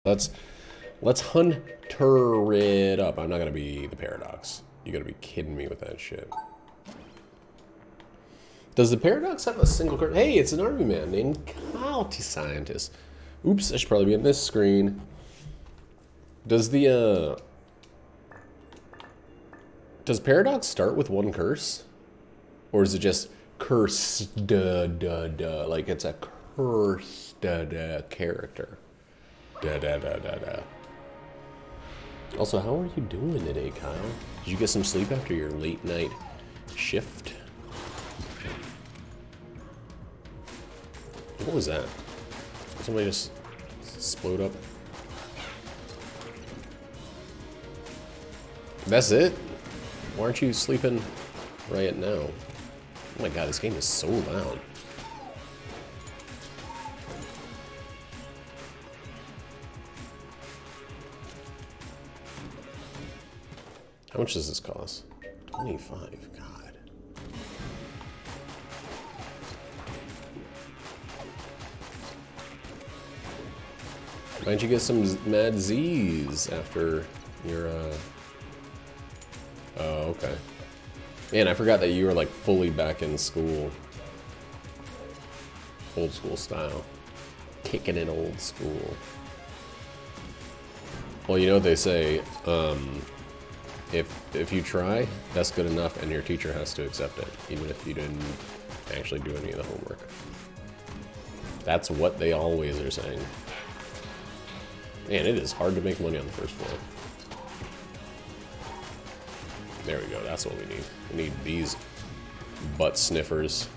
Let's hunter it up. I'm not gonna be the Paradox. You gotta be kidding me with that shit. Does the Paradox have a single card? Hey, it's an army man named County Scientist. Oops, I should probably be in this screen. Does the does Paradox start with one curse? Or is it just cursed like it's a cursed character? Also, how are you doing today, Kyle? Did you get some sleep after your late night shift? What was that? Somebody just explode up? That's it? Why aren't you sleeping right now? Oh my god, this game is so loud. How much does this cost? 25, God. Why don't you get some Mad Z's after your, Oh, okay. Man, I forgot that you were, like, fully back in school. Old school style. Kicking it old school. Well, you know what they say, if you try, that's good enough, and your teacher has to accept it, even if you didn't actually do any of the homework. That's what they always are saying. Man, it is hard to make money on the first floor. There we go, that's what we need. We need these butt sniffers.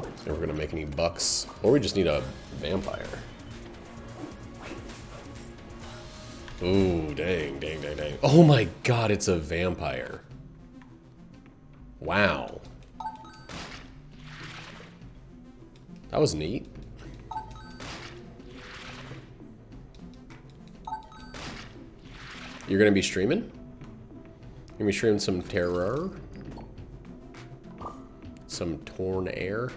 If we're gonna make any bucks. Or we just need a vampire. Ooh, dang. Oh my god, it's a vampire. Wow. That was neat. You're gonna be streaming? You're gonna be streaming some terror? Some torn air?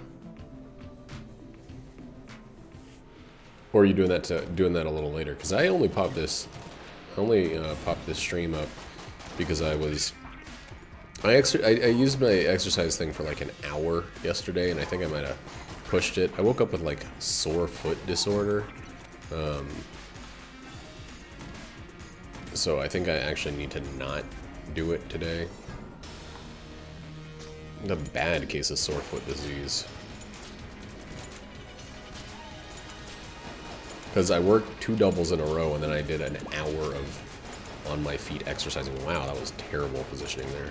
Or are you doing that a little later? Because I only popped this stream up because I used my exercise thing for like an hour yesterday, and I think I might have pushed it. I woke up with like sore foot disorder, so I think I actually need to not do it today. The bad case of sore foot disease. Because I worked 2 doubles in a row, and then I did an hour of on my feet exercising. Wow, that was terrible positioning there.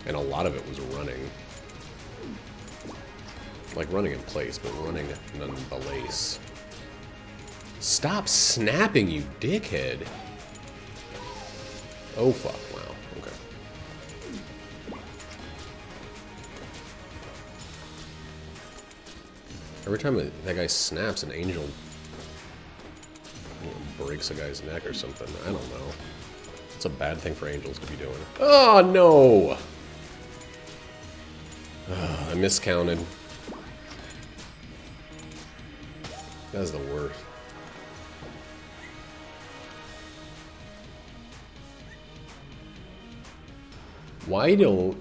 And a lot of it was running. Like running in place, but running nonetheless. Stop snapping, you dickhead! Oh fuck, wow, okay. Every time that guy snaps, an angel breaks a guy's neck or something. I don't know. It's a bad thing for angels to be doing. Oh, no! I miscounted. That's the worst. Why don't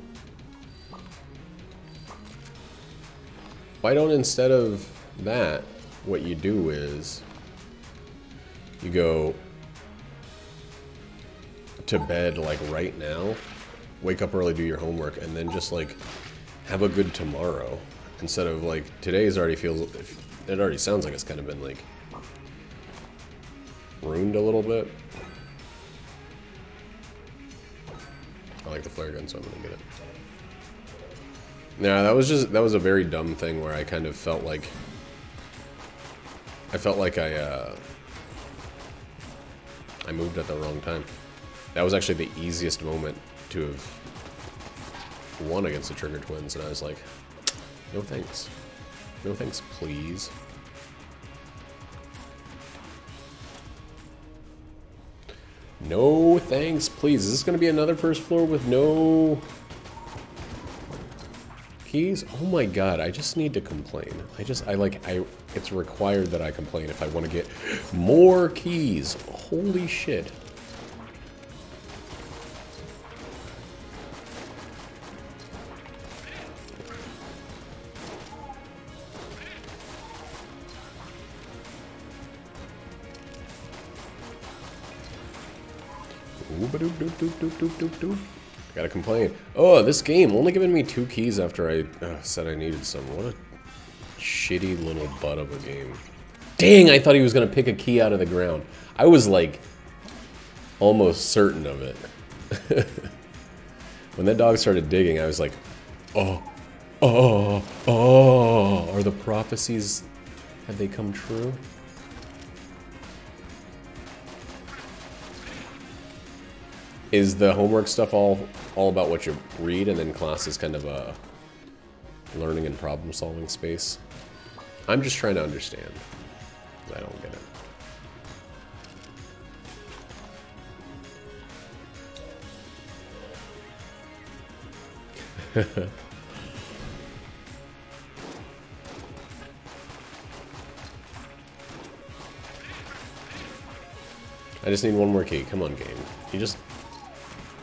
instead of that, what you do is you go to bed like right now, wake up early, do your homework, and then just like have a good tomorrow instead of like today's already feels, it already sounds like it's kind of been like ruined a little bit. I like the flare gun, so I'm gonna get it. Yeah, that was a very dumb thing where I kind of felt like I moved at the wrong time. That was actually the easiest moment to have won against the Trigger Twins, and I was like, no thanks. No thanks, please. No thanks, please. Is this gonna be another first floor with no keys? Oh my god, I just need to complain. It's required that I complain if I want to get more keys. Holy shit. Gotta complain. Oh, this game only giving me 2 keys after I said I needed some. What a shitty little butt of a game. Dang, I thought he was gonna pick a key out of the ground. I was like almost certain of it. When that dog started digging, I was like, oh, are the prophecies, have they come true? Is the homework stuff all about what you read, and then class is kind of a learning and problem solving space? I'm just trying to understand. I don't get it. I just need one more key. Come on, game. You just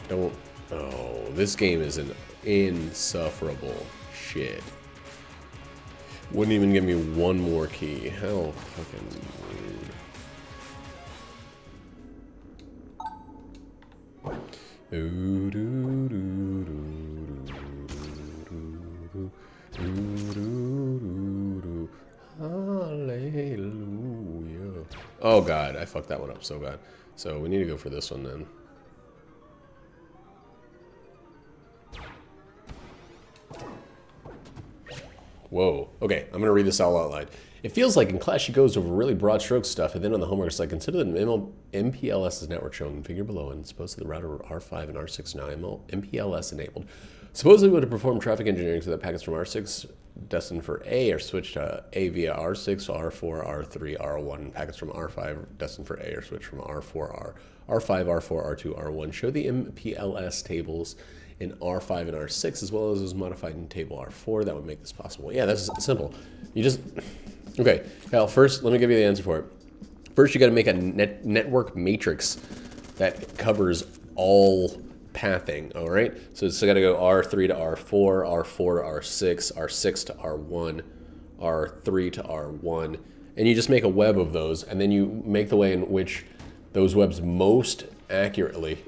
don't... Oh, this game is an insufferable shit. Wouldn't even give me one more key. How fucking rude. Hallelujah. Oh god, I fucked that one up so bad. So we need to go for this one then. Whoa. Okay, I'm gonna read this all out loud. It feels like in class she goes over really broad stroke stuff, and then on the homework it's like, consider the MPLS's network shown configured below, and supposedly the router R5 and R6 now MPLS enabled. Supposedly would perform traffic engineering so that packets from R6 destined for A are switched to A via R6, R4, R3, R1, and packets from R5 destined for A are switched from R4, R5, R4, R2, R1. Show the MPLS tables in R5 and R6 as well as was modified in table R4. That would make this possible. Yeah, that's simple. You just... Okay, Kyle, first, let me give you the answer for it. First, you got to make a network matrix that covers all pathing, all right? So it's got to go R3 to R4, R4 to R6, R6 to R1, R3 to R1, and you just make a web of those, and then you make the way in which those webs most accurately...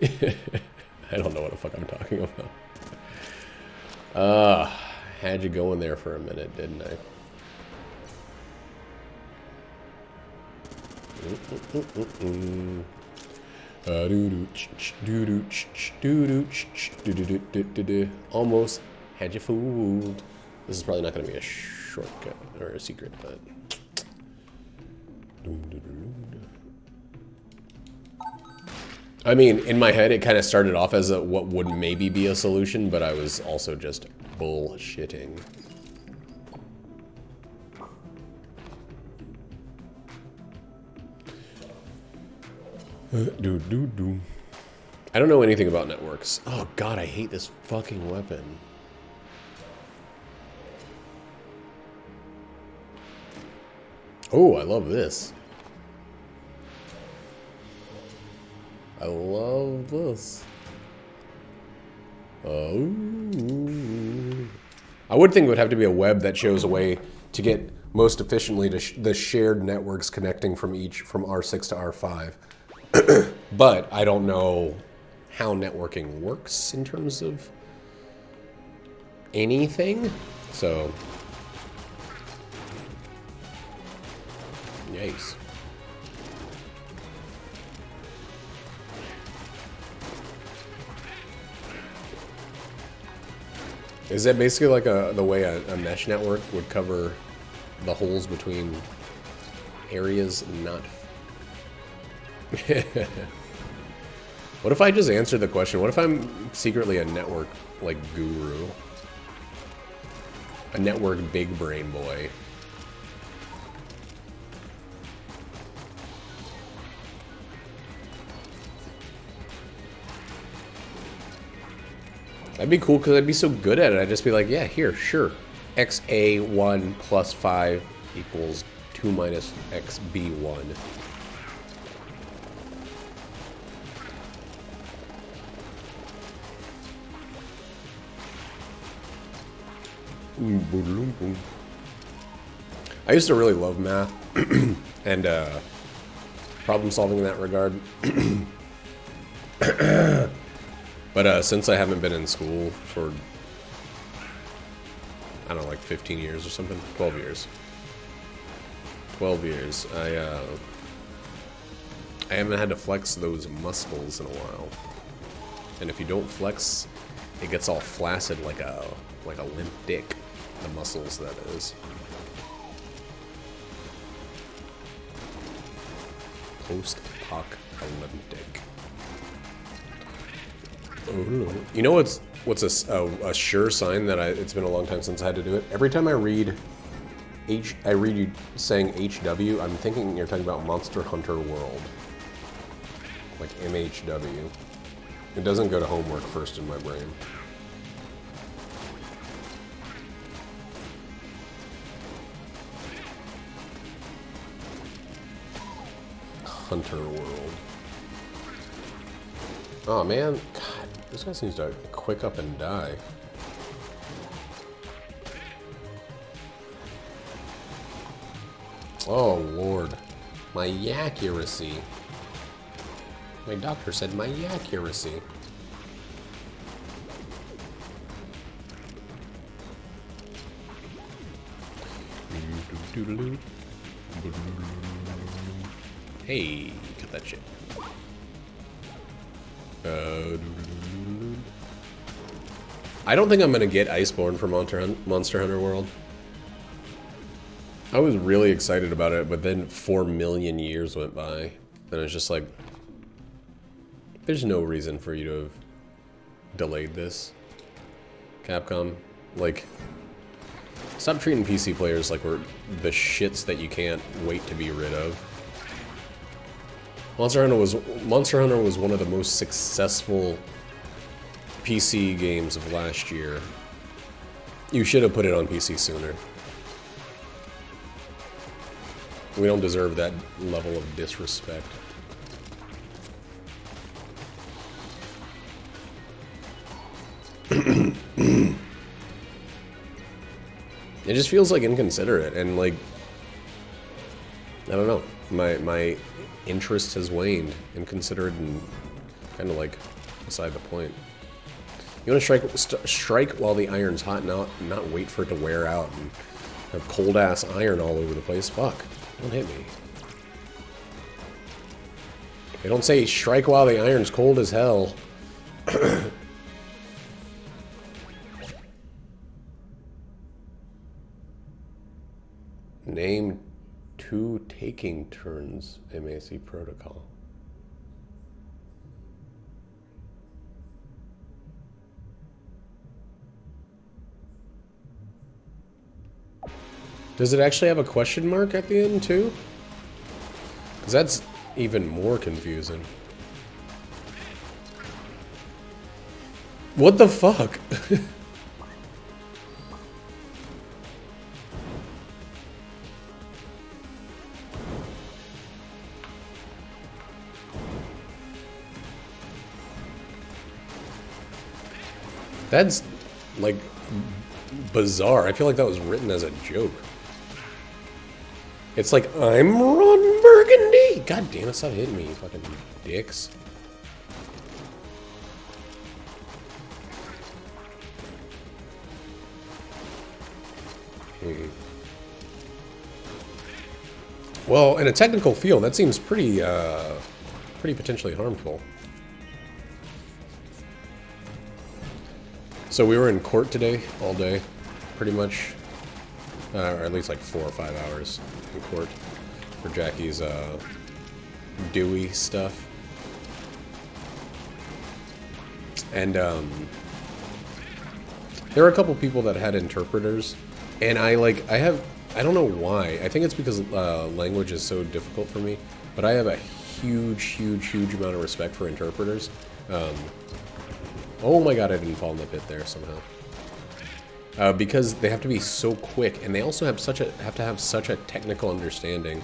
I don't know what the fuck I'm talking about. Had you going there for a minute, didn't I? Almost had you fooled. This is probably not going to be a shortcut or a secret, but... I mean, in my head, it kind of started off as what would maybe be a solution, but I was also just bullshitting. I don't know anything about networks. Oh god, I hate this fucking weapon. Oh, I love this. I love this. Oh. I would think it would have to be a web that shows a way to get most efficiently to the shared networks connecting from R6 to R5. But I don't know how networking works in terms of anything. So, yikes. Is that basically like the way a mesh network would cover the holes between areas not... What if I just answer the question? What if I'm secretly a network, like, guru? A network big brain boy? That'd be cool because I'd be so good at it. I'd just be like, yeah, here, sure. XA1 plus 5 equals 2 minus XB1. I used to really love math and problem solving in that regard. But since I haven't been in school for, I don't know, like 15 years or something, 12 years. 12 years. I haven't had to flex those muscles in a while. And if you don't flex, it gets all flaccid like a limp dick. The muscles, that is. Post-apocalyptic. Oh, you know what's a sure sign that it's been a long time since I had to do it? Every time I read you saying HW, I'm thinking you're talking about Monster Hunter World. Like MHW. It doesn't go to homework first in my brain. Hunter World. Oh man, God, this guy seems to quick up and die. Oh Lord, my accuracy. My doctor said my accuracy. Hey, cut that shit. I don't think I'm gonna get Iceborne for Monster Hunter World. I was really excited about it, but then 4 million years went by, and it's just like, there's no reason for you to have delayed this, Capcom. Like, stop treating PC players like we're the shits that you can't wait to be rid of. Monster Hunter was one of the most successful PC games of last year. You should have put it on PC sooner. We don't deserve that level of disrespect. It just feels like inconsiderate, and like, I don't know, my interest has waned. Inconsiderate and kind of like beside the point. You want to strike while the iron's hot, not wait for it to wear out and have cold ass iron all over the place. Fuck, don't hit me. They don't say strike while the iron's cold as hell. Name 2 taking turns MAC protocol. Does it actually have a question mark at the end too? Because that's even more confusing. What the fuck? That's, like, bizarre. I feel like that was written as a joke. It's like, I'm Ron Burgundy! God damn it, stop hitting me, you fucking dicks. Well, in a technical field, that seems pretty potentially harmful. So we were in court today, all day, pretty much, or at least like 4 or 5 hours in court for Jackie's Dewey stuff. And there were a couple people that had interpreters, and I don't know why. I think it's because language is so difficult for me, but I have a huge amount of respect for interpreters. Oh my god, I didn't fall in the pit there somehow. Because they have to be so quick, and they also have to have such a technical understanding.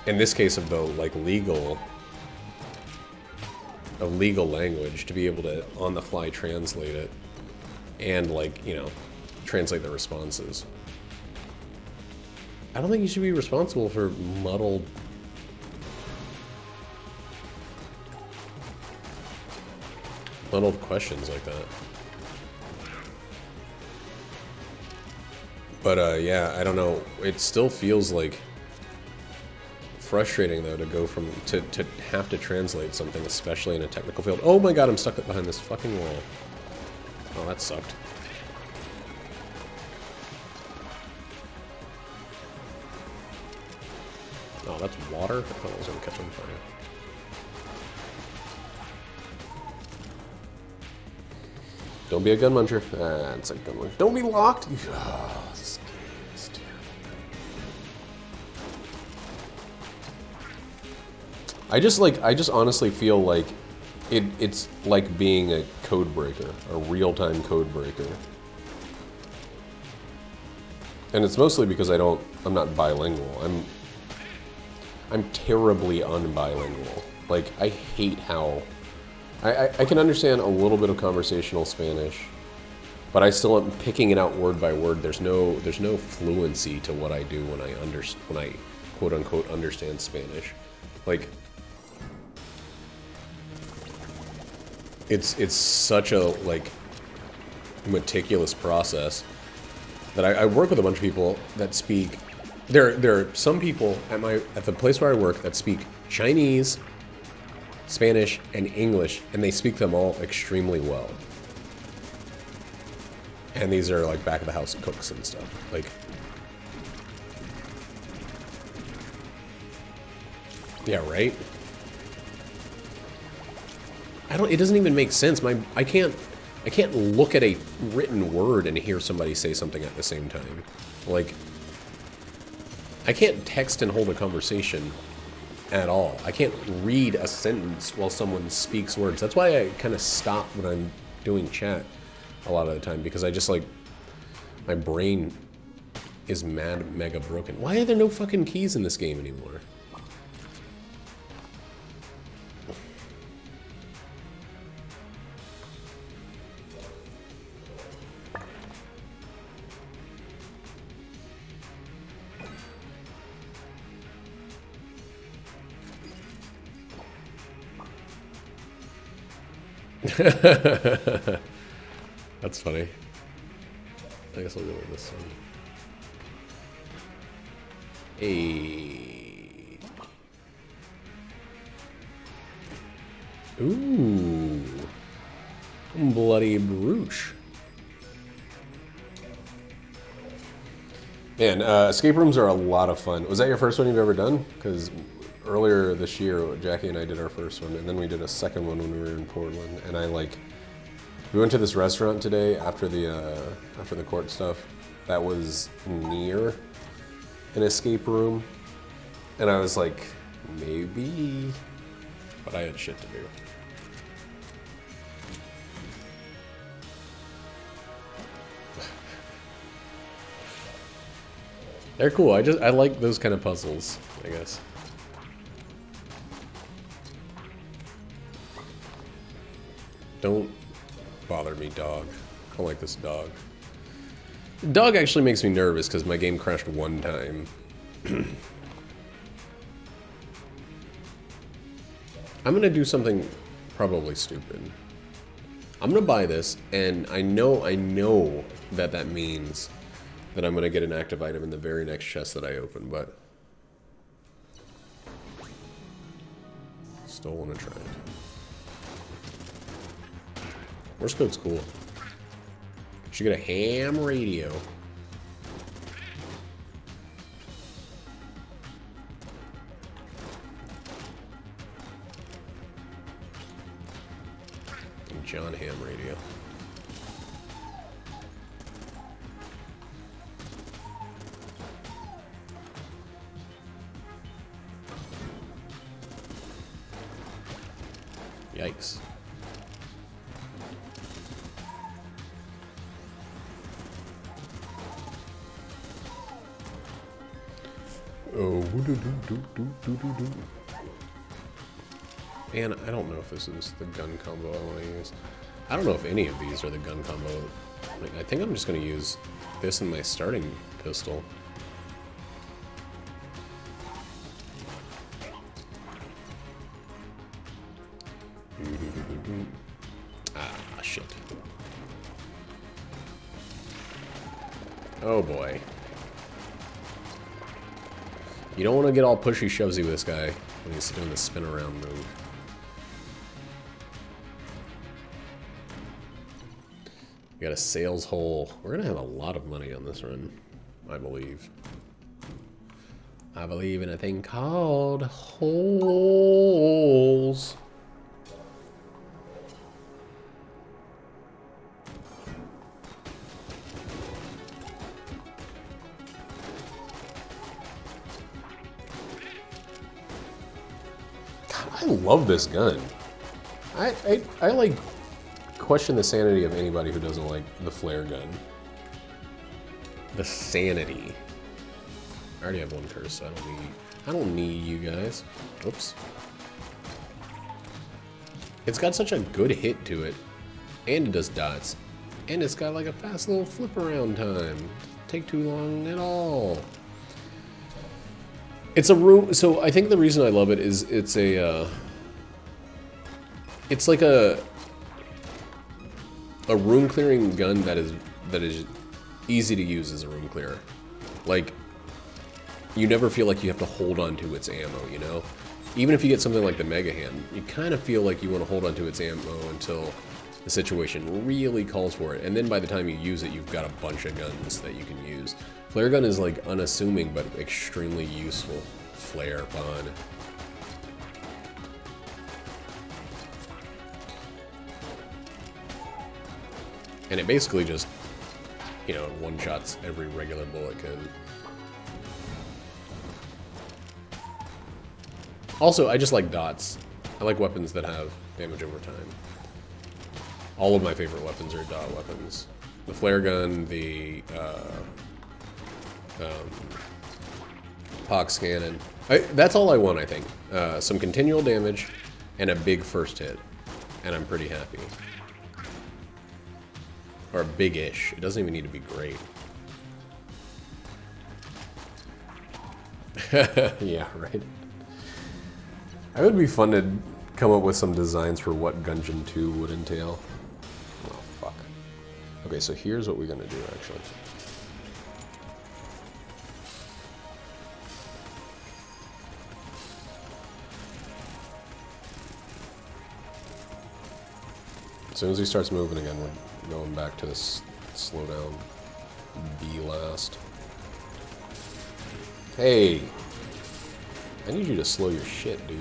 In this case of the like legal language, to be able to on the fly translate it, and like, you know, translate the responses. I don't think you should be responsible for muddled questions like that. But yeah, I don't know. It still feels like frustrating though to go from to have to translate something, especially in a technical field. Oh my god, I'm stuck behind this fucking wall. Oh, that sucked. Oh, that's water? I thought it was gonna catch on fire. Don't be a gun muncher. It's a gun muncher. Don't be locked! Oh, this game is terrible. I just honestly feel like it's like being a code breaker, a real-time code breaker. And it's mostly because I'm not bilingual. I'm terribly unbilingual. Like, I hate how... I can understand a little bit of conversational Spanish, but I still am picking it out word by word. There's no fluency to what I do when I quote unquote understand Spanish. Like, it's such a like meticulous process that I work with a bunch of people that speak. There are some people at the place where I work that speak Chinese, Spanish, and English, and they speak them all extremely well. And these are like back of the house cooks and stuff. Like, yeah, right? It doesn't even make sense. I can't look at a written word and hear somebody say something at the same time. Like, I can't text and hold a conversation at all. I can't read a sentence while someone speaks words. That's why I kind of stop when I'm doing chat a lot of the time, because I just like, my brain is mega broken. Why are there no fucking keys in this game anymore? That's funny. I guess I'll go with this one. Hey. Ooh. Bloody brooch. Man, escape rooms are a lot of fun. Was that your first one you've ever done? Because earlier this year, Jackie and I did our first one, and then we did a second one when we were in Portland. And we went to this restaurant today after the court stuff that was near an escape room, and I was like, maybe, but I had shit to do. They're cool. I like those kind of puzzles, I guess. Don't bother me, dog. I don't like this dog. The dog actually makes me nervous because my game crashed one time. I'm gonna do something probably stupid. I'm gonna buy this, and I know that means that I'm gonna get an active item in the very next chest that I open, but still wanna try it. Morse code's cool. Should get a ham radio. John Ham radio. Yikes. Oh, do. And I don't know if this is the gun combo I want to use. I don't know if any of these are the gun combo. Like, I think I'm just going to use this in my starting pistol. Ah, shit. Oh boy. You don't want to get all pushy shovesy with this guy when he's doing the spin around move. We got a sales hole. We're gonna have a lot of money on this run, I believe. I believe in a thing called holes. I love this gun. I like question the sanity of anybody who doesn't like the flare gun. The sanity. I already have one curse, so I don't need you guys. Oops. It's got such a good hit to it, and it does dots, and it's got like a fast little flip around time. Doesn't take too long at all. It's a room, so I think the reason I love it is it's a, it's like a room clearing gun that is easy to use as a room clearer. Like, you never feel like you have to hold on to its ammo, you know? Even if you get something like the Mega Hand, you kind of feel like you want to hold on to its ammo until the situation really calls for it. And then by the time you use it, you've got a bunch of guns that you can use. Flare gun is like unassuming but extremely useful. Flare fun. And it basically just, you know, one-shots every regular bullet can. Also, I just like dots. I like weapons that have damage over time. All of my favorite weapons are dot weapons. The flare gun, the Pox cannon. That's all I want, I think. Some continual damage and a big first hit. And I'm pretty happy. Or big-ish. It doesn't even need to be great. Yeah, right. It would be fun to come up with some designs for what Gungeon 2 would entail. Oh, fuck. Okay, so here's what we're gonna do, actually. As soon as he starts moving again, we're going back to this slow down B last. Hey! I need you to slow your shit, dude.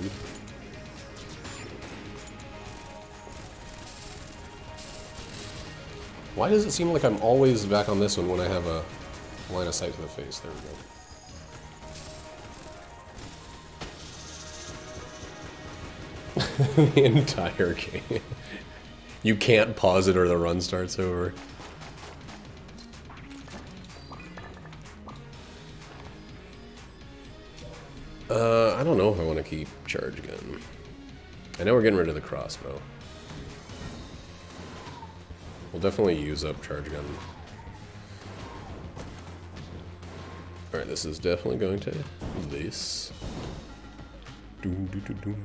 Why does it seem like I'm always back on this one when I have a line of sight to the face? There we go. The entire game. You can't pause it or the run starts over. I don't know if I want to keep charge gun. I know we're getting rid of the crossbow. We'll definitely use up charge gun. Alright, this is definitely going to this. Doom, doom, doom, doom.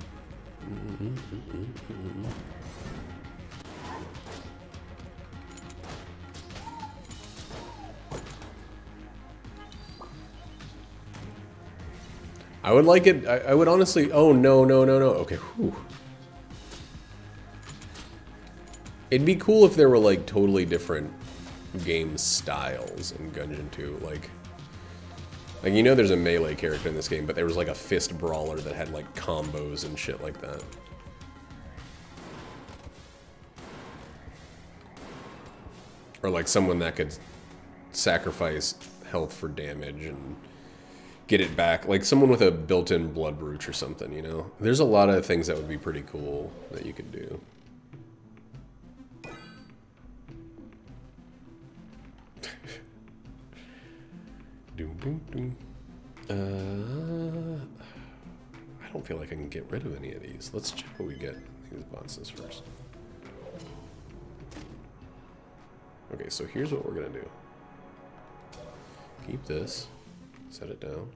I would like it, I would honestly, oh no, no, no, no, okay, whew. It'd be cool if there were like totally different game styles in Gungeon 2, like you know there's a melee character in this game, but there was like a fist brawler that had like combos and shit like that. Or like someone that could sacrifice health for damage and get it back, like someone with a built-in blood brooch or something, you know? There's a lot of things that would be pretty cool that you could do. Doom, doom, doom. I don't feel like I can get rid of any of these. Let's check what we get these boxes first. Okay, so here's what we're gonna do. Keep this, set it down.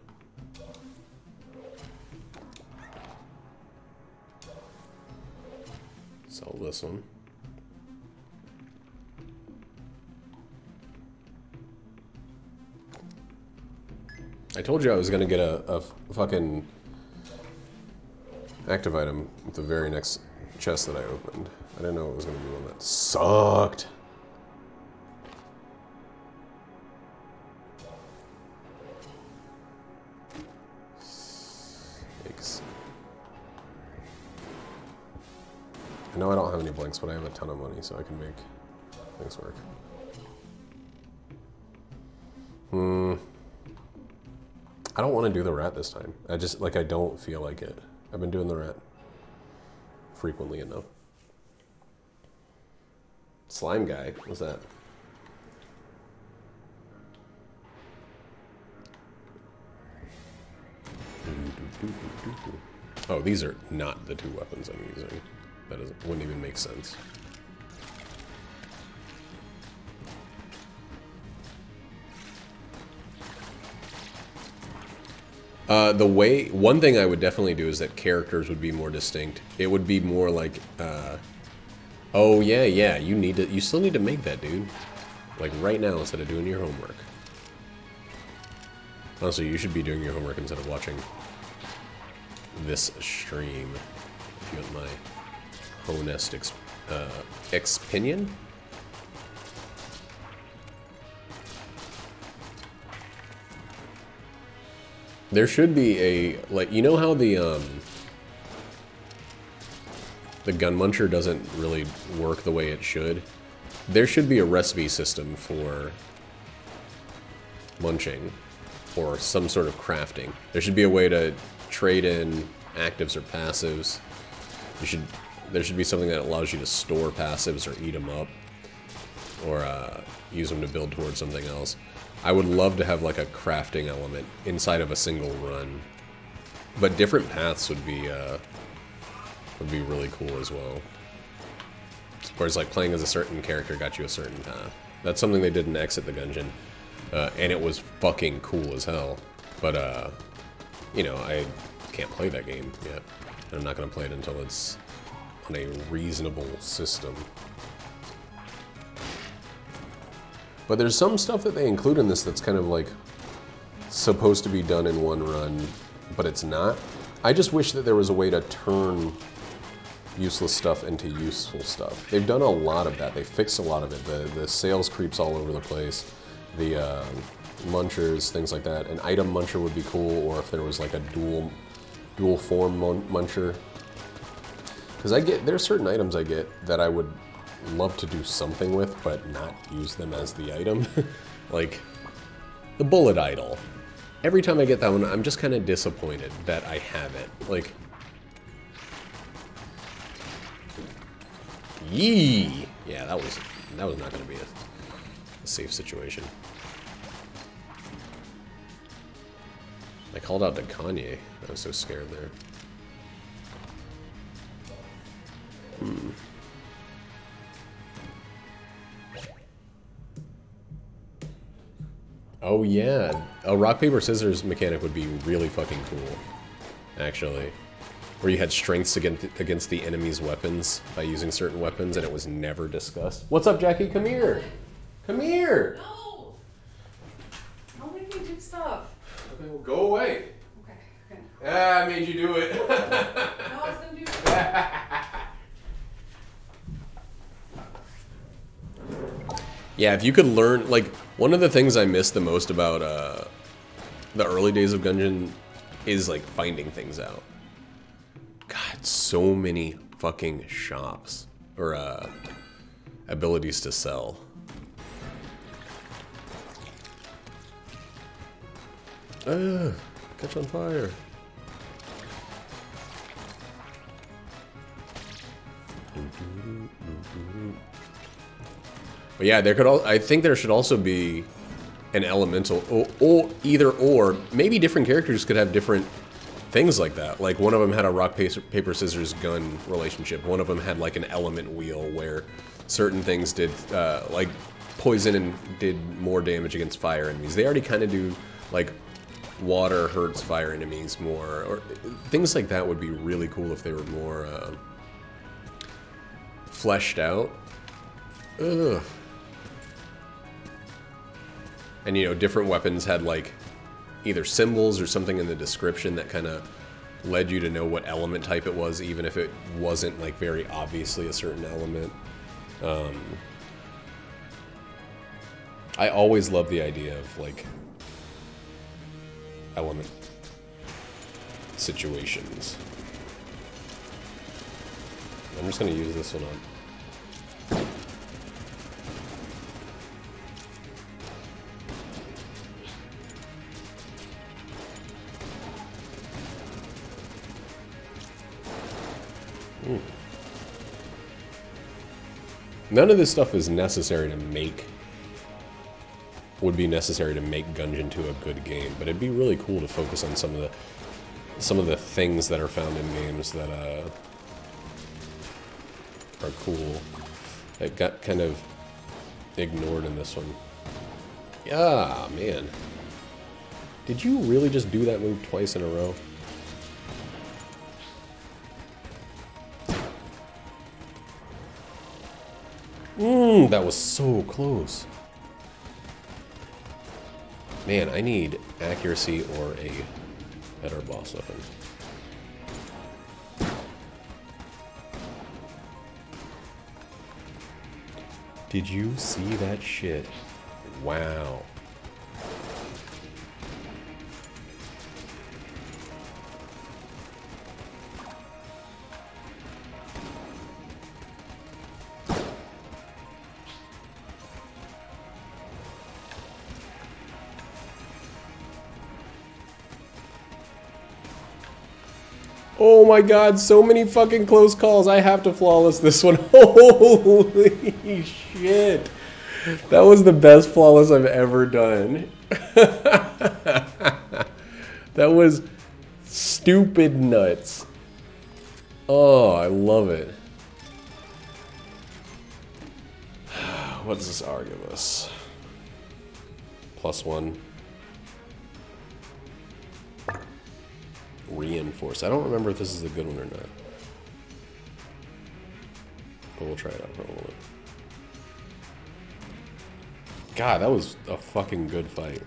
Sell this one. I told you I was gonna get a fucking active item with the very next chest that I opened. I didn't know it was gonna be one that sucked. Yikes. I know I don't have any blanks, but I have a ton of money, so I can make things work. I don't want to do the rat this time. I just, like, I don't feel like it. I've been doing the rat frequently enough. Slime guy, what's that? Oh, these are not the 2 weapons I'm using. That wouldn't even make sense. One thing I would definitely do is that characters would be more distinct. It would be more like, oh yeah, you still need to make that, dude. Like right now instead of doing your homework. Honestly, you should be doing your homework instead of watching this stream. If you want my honest opinion. There should be a, like, you know how the gun muncher doesn't really work the way it should? There should be a recipe system for munching or some sort of crafting. There should be a way to trade in actives or passives. There should be something that allows you to store passives or eat them up or use them to build towards something else. I would love to have like a crafting element inside of a single run, but different paths would be really cool as well. Whereas like playing as a certain character got you a certain path. That's something they did in Exit the Gungeon, and it was fucking cool as hell. But you know, I can't play that game yet. And I'm not gonna play it until it's on a reasonable system. But there's some stuff that they include in this that's kind of like supposed to be done in one run, but it's not. I just wish that there was a way to turn useless stuff into useful stuff. They've done a lot of that. They fixed a lot of it. The sales creeps all over the place. The munchers, things like that. An item muncher would be cool, or if there was like a dual form muncher. Because there's certain items I get that I would love to do something with, but not use them as the item. Like the bullet idol. Every time I get that one, I'm just kind of disappointed that I have it. Like, yee! Yeah, that was not going to be a safe situation. I called out to Kanye. I was so scared there. Oh yeah, a rock, paper, scissors mechanic would be really fucking cool, actually. Where you had strengths against the enemy's weapons by using certain weapons, and it was never discussed. What's up, Jackie? Come here! Come here! No! Don't make me do stuff. Okay, well, go away. Okay. Ah, I made you do it. No, I was gonna do that. Yeah, if you could learn, like, one of the things I miss the most about the early days of Gungeon is, like, finding things out. God, so many fucking shops, or abilities to sell. Catch on fire. But yeah, I think there should also be an elemental, or either or. Maybe different characters could have different things like that. Like, one of them had a rock, paper, scissors, gun relationship. One of them had, like, an element wheel where certain things did, like, poison and did more damage against fire enemies. They already kind of do, like, water hurts fire enemies more. Or things like that would be really cool if they were more, fleshed out. Ugh. And, you know, different weapons had, like, either symbols or something in the description that kind of led you to know what element type it was, even if it wasn't, like, very obviously a certain element. I always love the idea of, like, element situations. I'm just going to use this one on. None of this stuff is necessary to make, would be necessary to make Gungeon 2 a good game, but it'd be really cool to focus on some of the things that are found in games that are cool. That got kind of ignored in this one. Yeah, man. Did you really just do that move twice in a row? That was so close. Man, I need accuracy or a better boss weapon. Did you see that shit? Wow. Oh my god, so many fucking close calls. I have to flawless this one. Holy shit. That was the best flawless I've ever done. That was stupid nuts. Oh, I love it. What does this R give us? +1. Reinforce. I don't remember if this is a good one or not. But we'll try it out for a moment. God, that was a fucking good fight.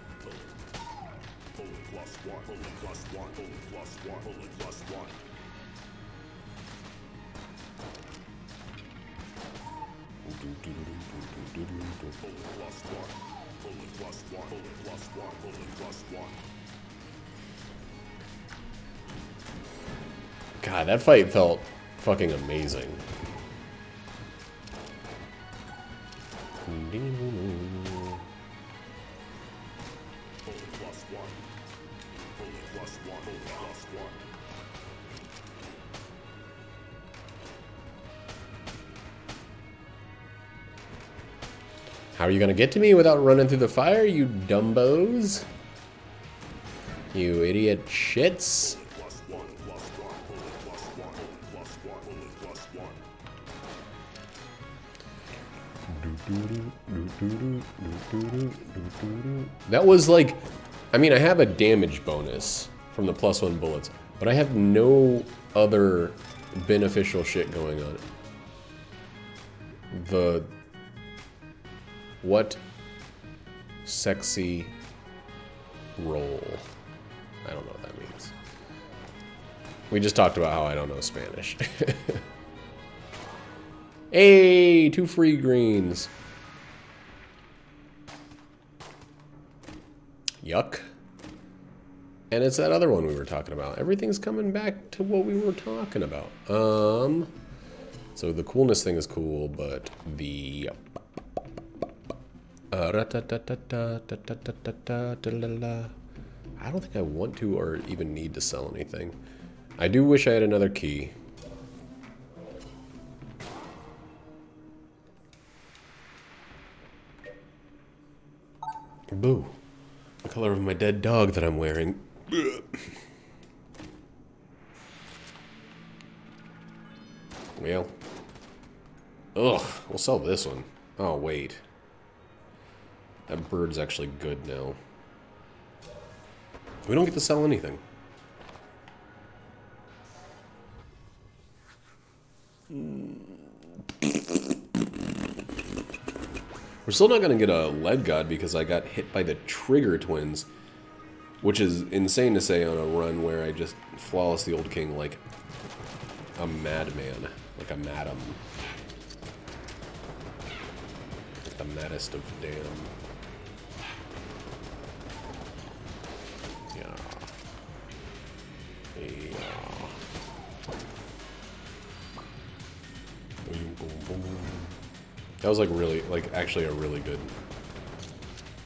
God, that fight felt fucking amazing. How are you gonna get to me without running through the fire, you dumbos? You idiot shits. That was like, I mean, I have a damage bonus from the +1 bullets, but I have no other beneficial shit going on. What sexy roll? I don't know what that means. We just talked about how I don't know Spanish. Hey, 2 free greens. Yuck. And it's that other one we were talking about. Everything's coming back to what we were talking about. So the coolness thing is cool, but the... I don't think I want to or even need to sell anything. I do wish I had another key. Boo. The color of my dead dog that I'm wearing. Ugh, we'll sell this one. Oh, wait. That bird's actually good now. We don't get to sell anything. We're still not going to get a lead god because I got hit by the trigger twins, which is insane to say on a run where I just flawless the old king like a madman, like a madam. Like the maddest of damn. Yeah. Yeah. Boom, boom, boom. That was like really, like actually a really good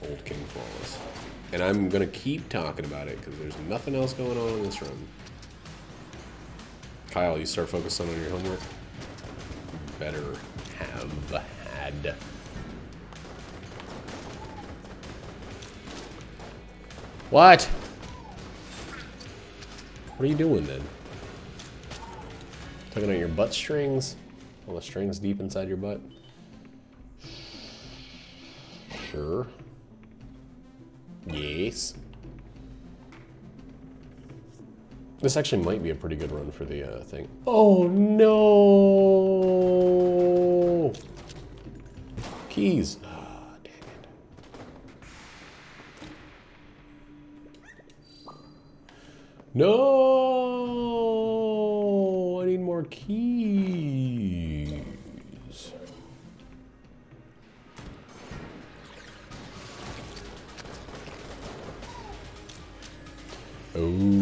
old king flawless. And I'm gonna keep talking about it because there's nothing else going on in this run. Kyle, you start focusing on your homework? You better have had. What? What are you doing then? Tugging on your butt strings? All the strings deep inside your butt? Sure. Yes. This actually might be a pretty good run for the thing. Oh no! Keys. Ah, dang it. No! I need more keys. Ooh.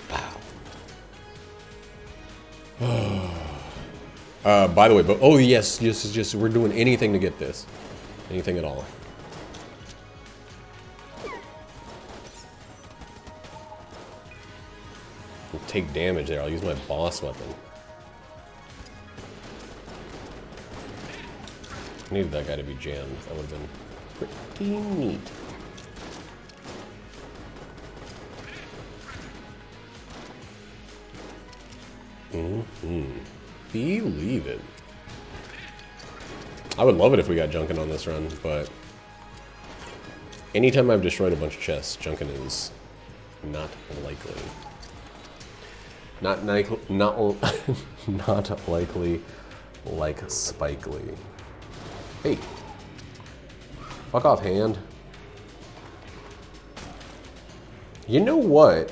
Wow. By the way, but oh yes, just we're doing anything to get this. Anything at all. I'll take damage there. I'll use my boss weapon. I needed that guy to be jammed. That would have been pretty neat. Believe it. I would love it if we got Junkin on this run, but anytime I've destroyed a bunch of chests, Junkin is not likely. Not likely like Spike Lee. Hey. Fuck off, hand. You know what?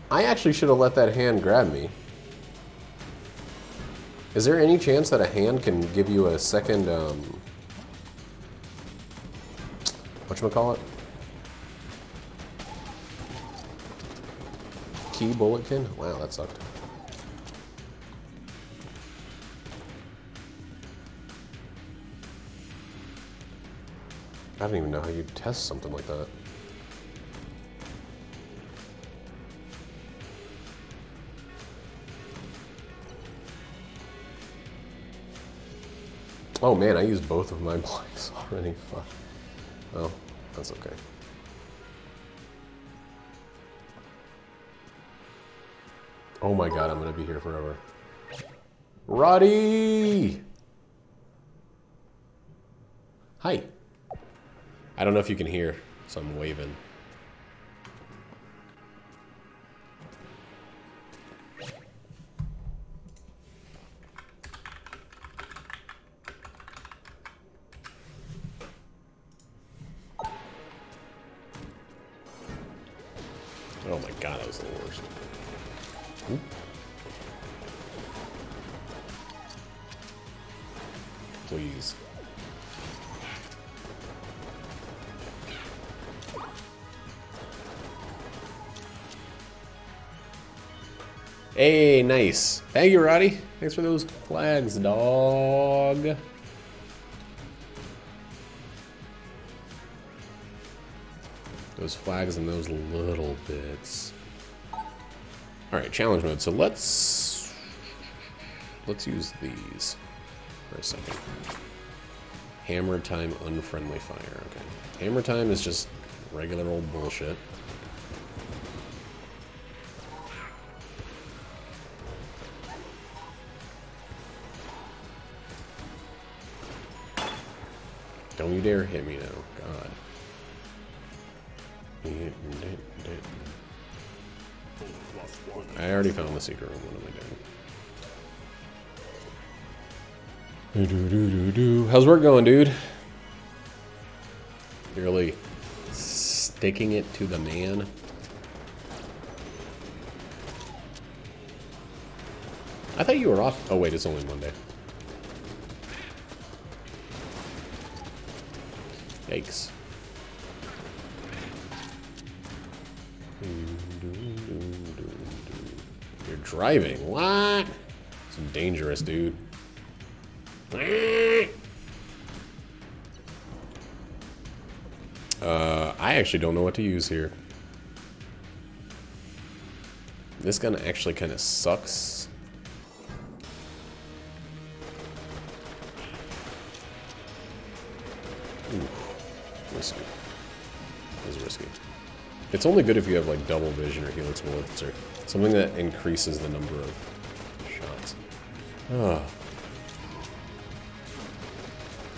I actually should have let that hand grab me. Is there any chance that a hand can give you a second, whatchamacallit? Key bulletkin? Wow, that sucked. I don't even know how you test something like that. Oh man, I used both of my blanks already. Fuck. Well, that's okay. Oh my god, I'm gonna be here forever. Roddy! Hi. I don't know if you can hear, so I'm waving. Oh my god, that was the worst. Oop. Please. Hey, nice. Thank you, Roddy. Thanks for those flags, dog. Those flags and those little bits. Alright, challenge mode. So let's use these for a second. Hammer time, unfriendly fire. Okay. Hammer time is just regular old bullshit. Don't you dare hit me now. God. I already found the secret room. What am I doing? How's work going, dude? You're really sticking it to the man. I thought you were off. Oh wait, it's only Monday. Yikes. You're driving. What? It's dangerous, dude. I actually don't know what to use here. This gun actually kind of sucks. Ooh, risky. That was risky. It's only good if you have like double vision or helix bullets or something that increases the number of shots. Oh.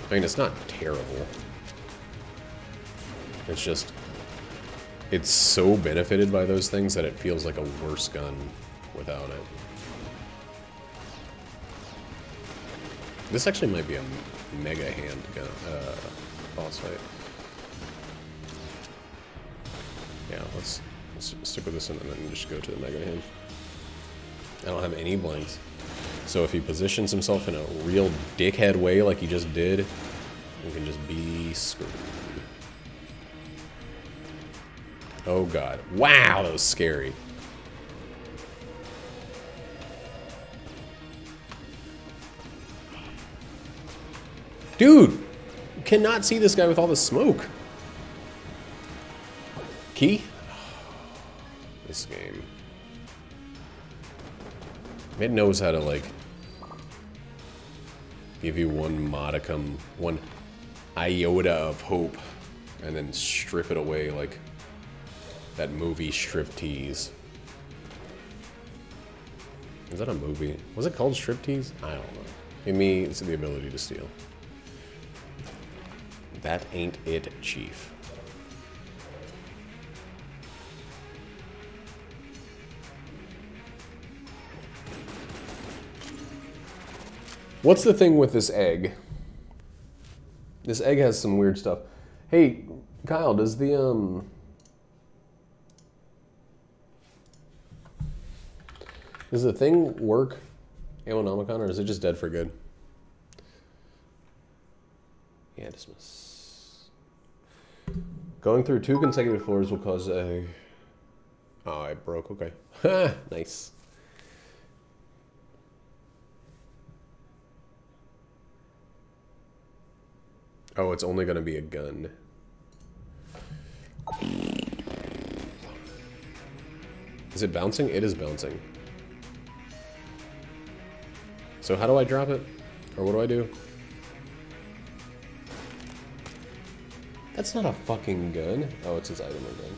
I mean, it's not terrible. It's just, it's so benefited by those things that it feels like a worse gun without it. This actually might be a mega hand gun, boss fight. Yeah, let's stick with this one and then just go to the mega hand. I don't have any blanks. So if he positions himself in a real dickhead way like he just did, we can just be screwed. Oh god. Wow, that was scary. Dude! You cannot see this guy with all the smoke. Key? This game. It knows how to, like, give you one modicum, one iota of hope, and then strip it away like that movie Striptease. Is that a movie? Was it called Striptease? I don't know. In me, it's the ability to steal. That ain't it, Chief. What's the thing with this egg? This egg has some weird stuff. Hey, Kyle, does the, does the thing work, Amonomicon, or is it just dead for good? Yeah, dismiss. Going through 2 consecutive floors will cause a... Oh, I broke, okay. Nice. Oh, it's only gonna be a gun. Is it bouncing? It is bouncing. So how do I drop it? Or what do I do? That's not a fucking gun. Oh, it's his item again.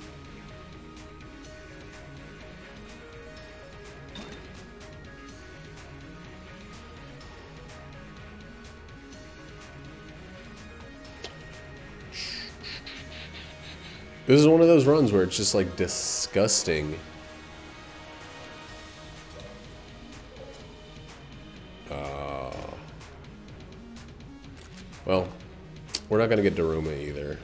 This is one of those runs where it's just like disgusting. Well, we're not gonna get Daruma either.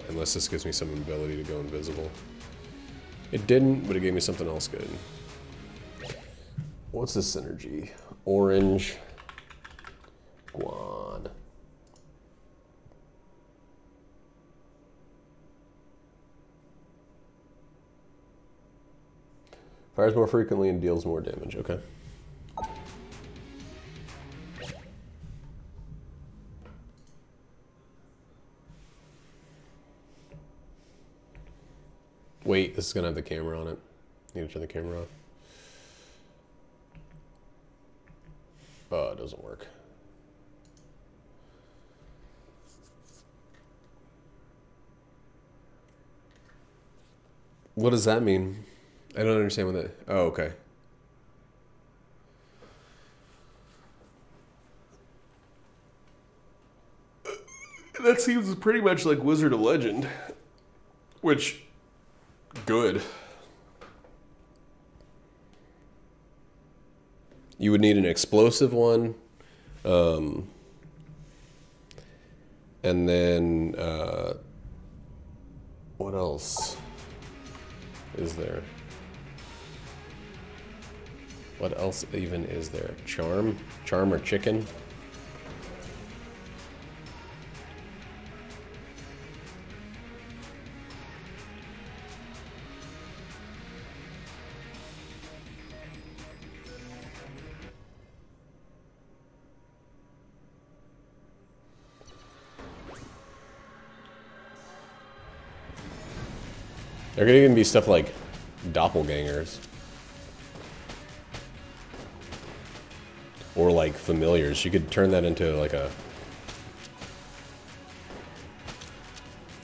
Unless this gives me some ability to go invisible. It didn't, but it gave me something else good. What's this synergy? Orange. Guan. Fires more frequently and deals more damage. Okay. Wait, this is gonna have the camera on it. Need to turn the camera off. Oh, it doesn't work. What does that mean? I don't understand what that... Oh, okay. that seems pretty much like Wizard of Legend. Which, good. You would need an explosive one. And then, what else is there? What else even is there? Charm? Charm or chicken? There could even be stuff like doppelgangers. Or like familiars. You could turn that into like a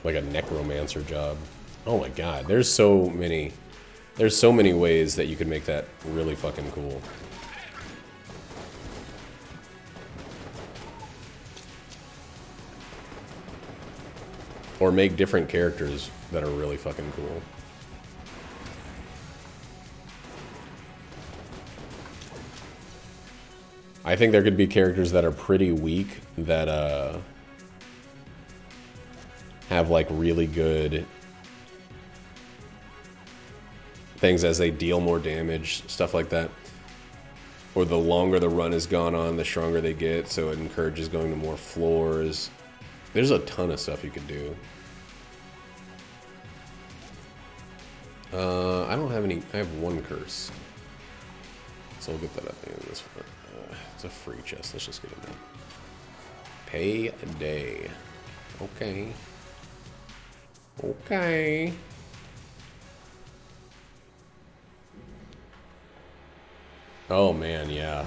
necromancer job. Oh my god, there's so many ways that you could make that really fucking cool. Or make different characters that are really fucking cool. I think there could be characters that are pretty weak that have like really good things as they deal more damage, stuff like that. Or the longer the run has gone on, the stronger they get, so it encourages going to more floors. There's a ton of stuff you could do. I don't have any. I have one curse. So I'll get that at the end of this one. It's a free chest. Let's just get it done. Pay a day. Okay. Okay. Oh man, yeah.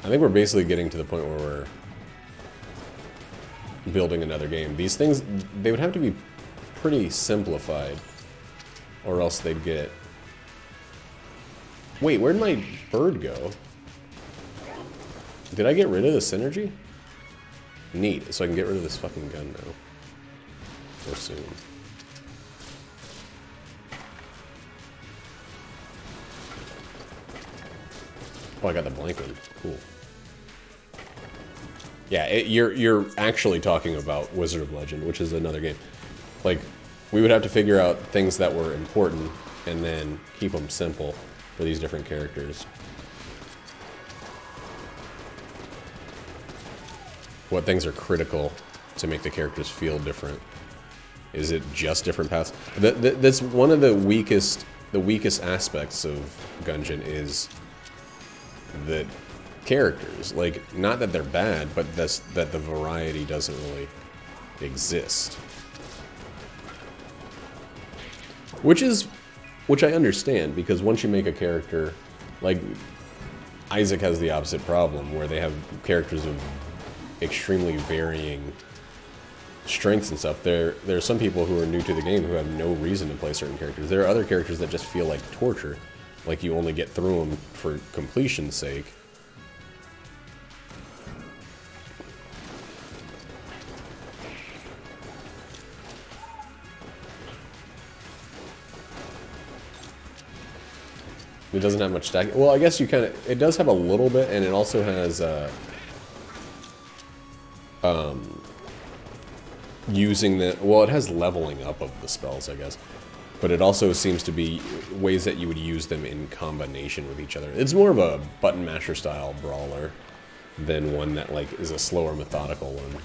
I think we're basically getting to the point where we're building another game. These things, they would have to be pretty simplified, or else they'd get... Wait, where'd my bird go? Did I get rid of the synergy? Neat, so I can get rid of this fucking gun now. Or soon. Oh, I got the blank one. Cool. Yeah, you're actually talking about Wizard of Legend, which is another game. Like, we would have to figure out things that were important and then keep them simple for these different characters. What things are critical to make the characters feel different? Is it just different paths? That's one of the weakest aspects of Gungeon is the characters. Like, not that they're bad, but that the variety doesn't really exist. Which I understand, because once you make a character, like, Isaac has the opposite problem, where they have characters of extremely varying strengths and stuff. There are some people who are new to the game who have no reason to play certain characters. There are other characters that just feel like torture, like you only get through them for completion's sake. It doesn't have much stack. Well, I guess you kind of... It does have a little bit, and it also has... using the... Well, it has leveling up of the spells, I guess. But it also seems to be ways that you would use them in combination with each other. It's more of a button masher style brawler than one that, like, is a slower, methodical one.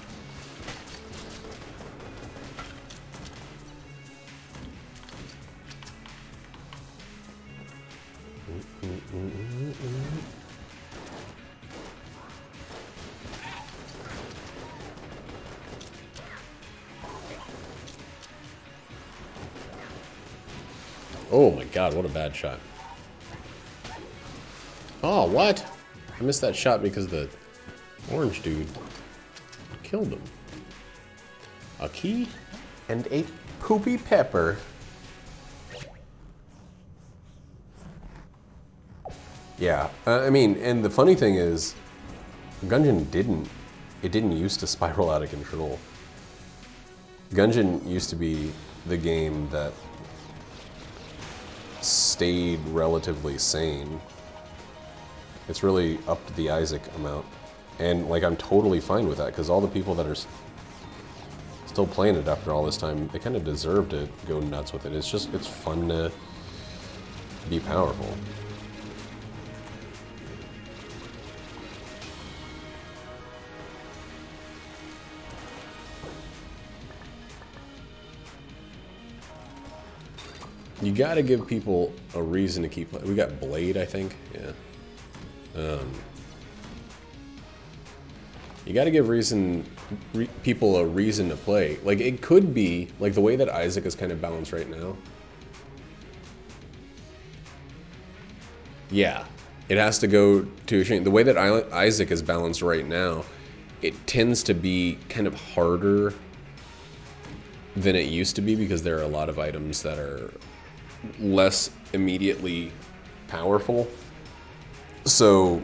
Oh my god, what a bad shot. Oh, what? I missed that shot because the orange dude killed him. A key and a poopy pepper. Yeah, I mean, and the funny thing is, Gungeon didn't it didn't used to spiral out of control. Gungeon used to be the game that stayed relatively sane. It's really upped the Isaac amount. And like, I'm totally fine with that, because all the people that are still playing it after all this time, they kind of deserve to go nuts with it. It's just, it's fun to be powerful. You gotta give people a reason to keep playing. We got Blade, I think. Yeah. You gotta give people a reason to play. Like, it could be, like, the way that Isaac is kind of balanced right now. Yeah. It has to go to a shame. The way that Isaac is balanced right now, it tends to be kind of harder than it used to be, because there are a lot of items that are less immediately powerful. So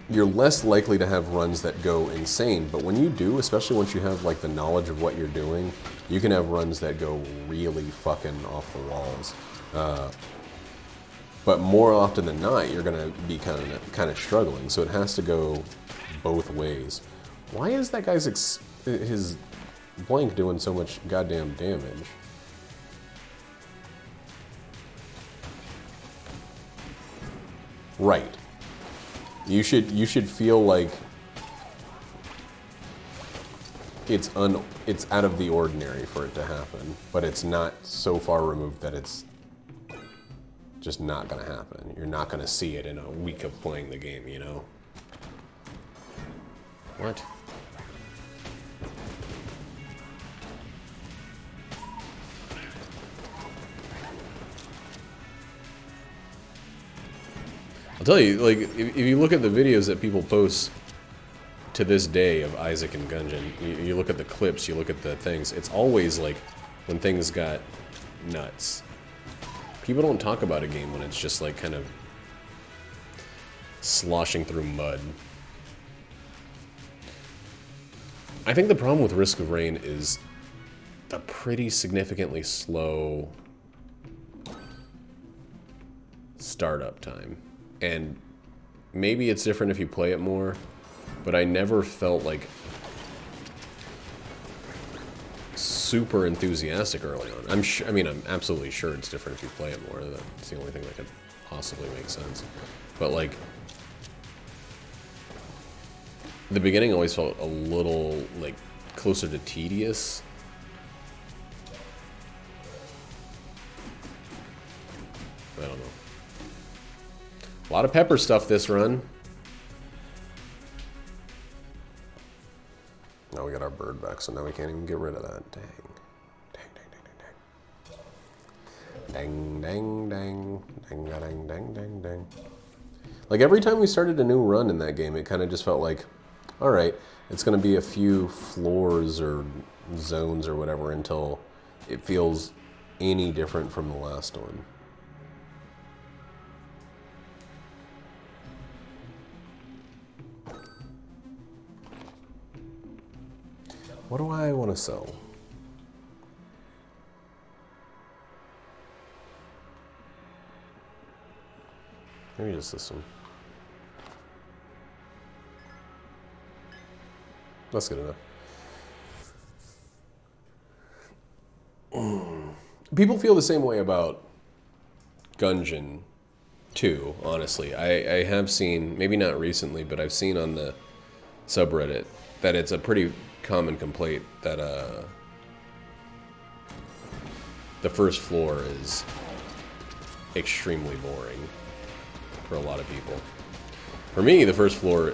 you're less likely to have runs that go insane, but when you do, especially once you have like the knowledge of what you're doing, you can have runs that go really fucking off the walls. But more often than not, you're gonna be kind of struggling. So it has to go both ways. Why is that guy's his blank doing so much goddamn damage? Right. You should feel like it's out of the ordinary for it to happen, but it's not so far removed that it's just not gonna happen. You're not gonna see it in a week of playing the game, you know? What? I'll tell you, like, if you look at the videos that people post to this day of Isaac and Gungeon, you look at the clips, you look at the things, it's always like when things got nuts. People don't talk about a game when it's just like kind of sloshing through mud. I think the problem with Risk of Rain is a pretty significantly slow startup time. And maybe it's different if you play it more, but I never felt like super enthusiastic early on. I'm absolutely sure it's different if you play it more. That's the only thing that could possibly make sense. But like, the beginning always felt a little like closer to tedious. I don't know. A lot of pepper stuff this run. Now we got our bird back, so now we can't even get rid of that. Dang. Dang, dang, dang, dang, dang. Dang, dang, dang. Dang, dang, dang, dang, dang. Like, every time we started a new run in that game, it kind of just felt like, alright, it's going to be a few floors or zones or whatever until it feels any different from the last one. What do I want to sell? Maybe just this one. That's good enough. People feel the same way about Gungeon too, honestly. I have seen, maybe not recently, but I've seen on the subreddit that it's a pretty common complaint that the first floor is extremely boring for a lot of people. For me, the first floor,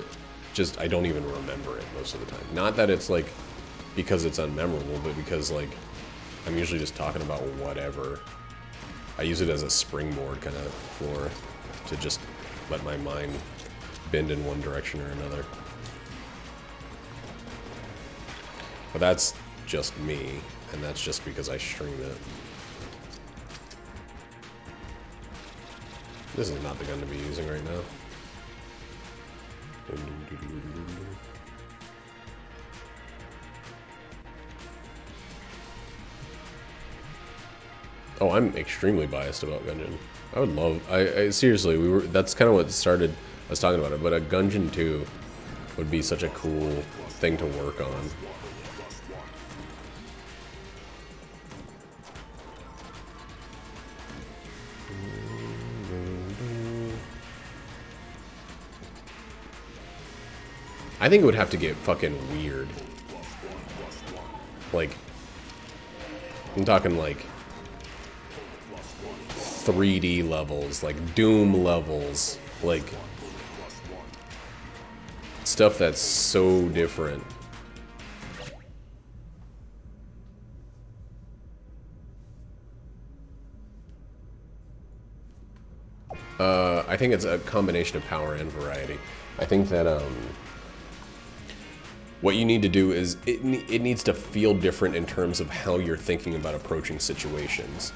just, I don't even remember it most of the time. Not that it's like because it's unmemorable, but because like I'm usually just talking about whatever. I use it as a springboard kind of floor to just let my mind bend in one direction or another. But that's just me, and that's just because I stream it. This is not the gun to be using right now. Oh, I'm extremely biased about Gungeon. I would love... I seriously, that's kind of what started us talking about it, but a Gungeon 2 would be such a cool thing to work on. I think it would have to get fucking weird. Like, I'm talking like 3D levels, like Doom levels, like stuff that's so different. I think it's a combination of power and variety. I think that what you need to do is it needs to feel different in terms of how you're thinking about approaching situations.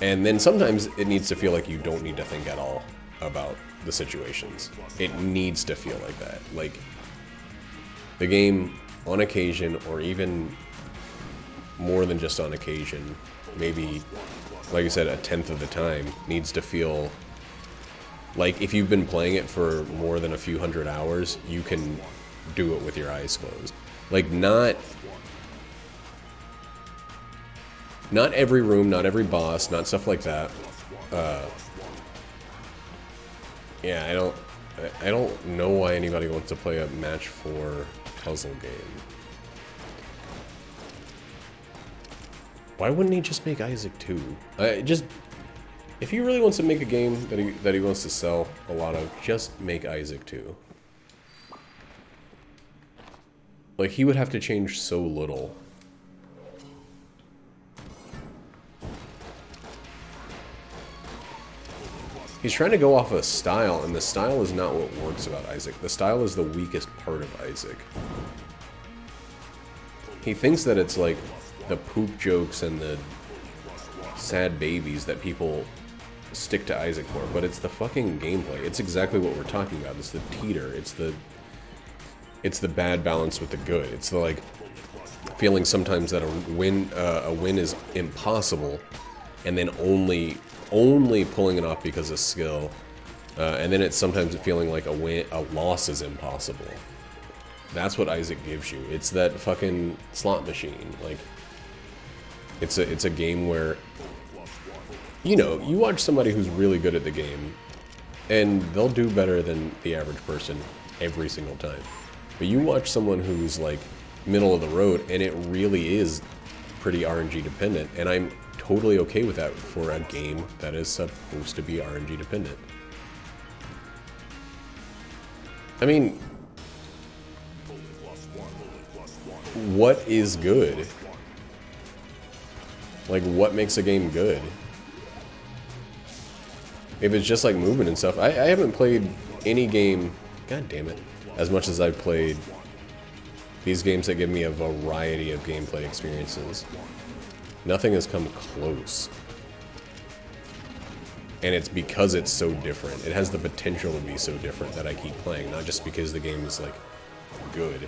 And then sometimes it needs to feel like you don't need to think at all about the situations. It needs to feel like that. Like, the game, on occasion, or even more than just on occasion, maybe, like I said, a tenth of the time, needs to feel like if you've been playing it for more than a few hundred hours, you can do it with your eyes closed. Like, not every room, not every boss, not stuff like that. Yeah, I don't know why anybody wants to play a match 4 puzzle game. Why wouldn't he just make Isaac 2? If he really wants to make a game that he wants to sell a lot of, just make Isaac 2. Like, he would have to change so little. He's trying to go off a style, and the style is not what works about Isaac. The style is the weakest part of Isaac. He thinks that it's like the poop jokes and the sad babies that people stick to Isaac for, but it's the fucking gameplay. It's exactly what we're talking about. It's the teeter. It's the bad balance with the good. It's the, like, feeling sometimes that a win is impossible, and then only pulling it off because of skill, and then it's sometimes feeling like a loss is impossible. That's what Isaac gives you. It's that fucking slot machine. Like, it's a game where, you know, you watch somebody who's really good at the game, and they'll do better than the average person every single time. But you watch someone who's, like, middle of the road, and it really is pretty RNG dependent, and I'm totally okay with that for a game that is supposed to be RNG dependent. I mean, what is good? Like, what makes a game good? If it's just like movement and stuff, I haven't played any game, god damn it, as much as I've played these games that give me a variety of gameplay experiences. Nothing has come close. And it's because it's so different. It has the potential to be so different that I keep playing, not just because the game is, like, good.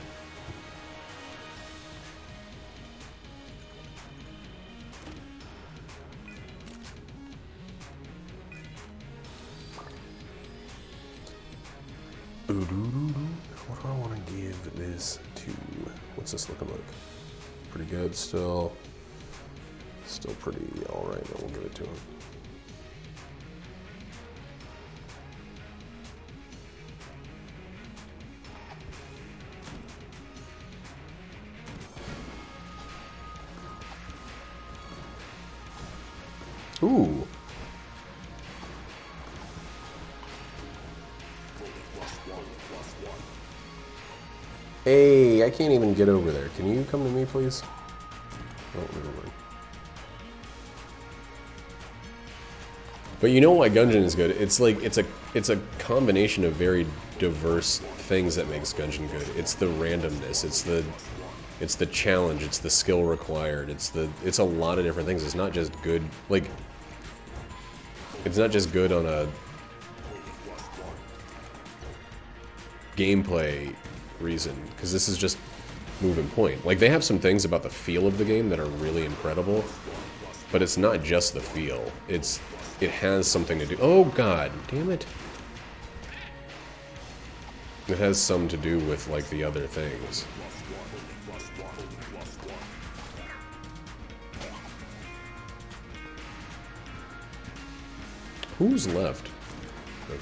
What do I want to give this to? What's this looking like? Pretty good still. Still pretty alright, but we'll give it to him. Ooh. Hey, I can't even get over there. Can you come to me, please? Oh, never mind. But you know why Gungeon is good? It's like it's a combination of very diverse things that makes Gungeon good. It's the randomness. It's the challenge. It's the skill required. It's a lot of different things. It's not just good. Like, it's not just good on a gameplay reason, because this is just move and point. Like, they have some things about the feel of the game that are really incredible, But it's not just the feel. It has something to do. Oh god, damn it. It has some to do with like the other things. Who's left? Okay.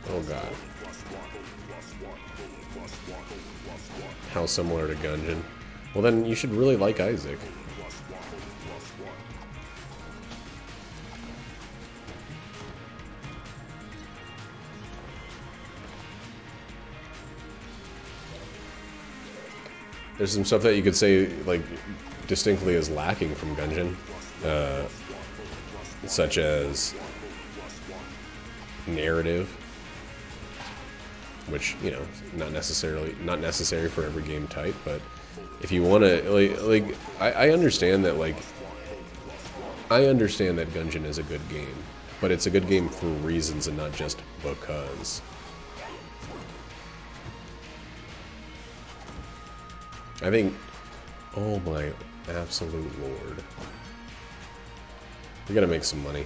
Oh god. How similar to Gungeon. Well then you should really like Isaac. There's some stuff that you could say, like, distinctly is lacking from Gungeon. Such as narrative. Which, you know, not necessary for every game type, but if you want to, I understand that, like, I understand that Gungeon is a good game, but it's a good game for reasons and not just because. I think, oh my absolute lord. We gotta make some money.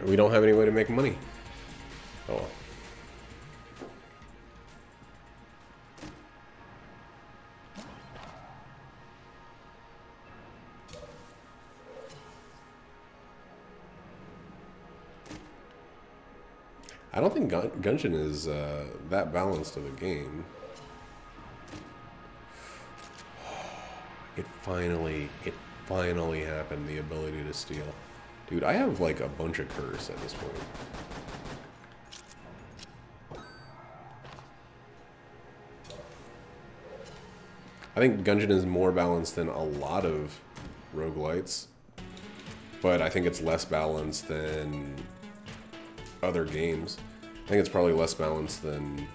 We don't have any way to make money. Oh well. I don't think Gungeon is that balanced of a game. It finally happened, the ability to steal. Dude, I have like a bunch of curse at this point. I think Gungeon is more balanced than a lot of roguelites, but I think it's less balanced than other games. I think it's probably less balanced than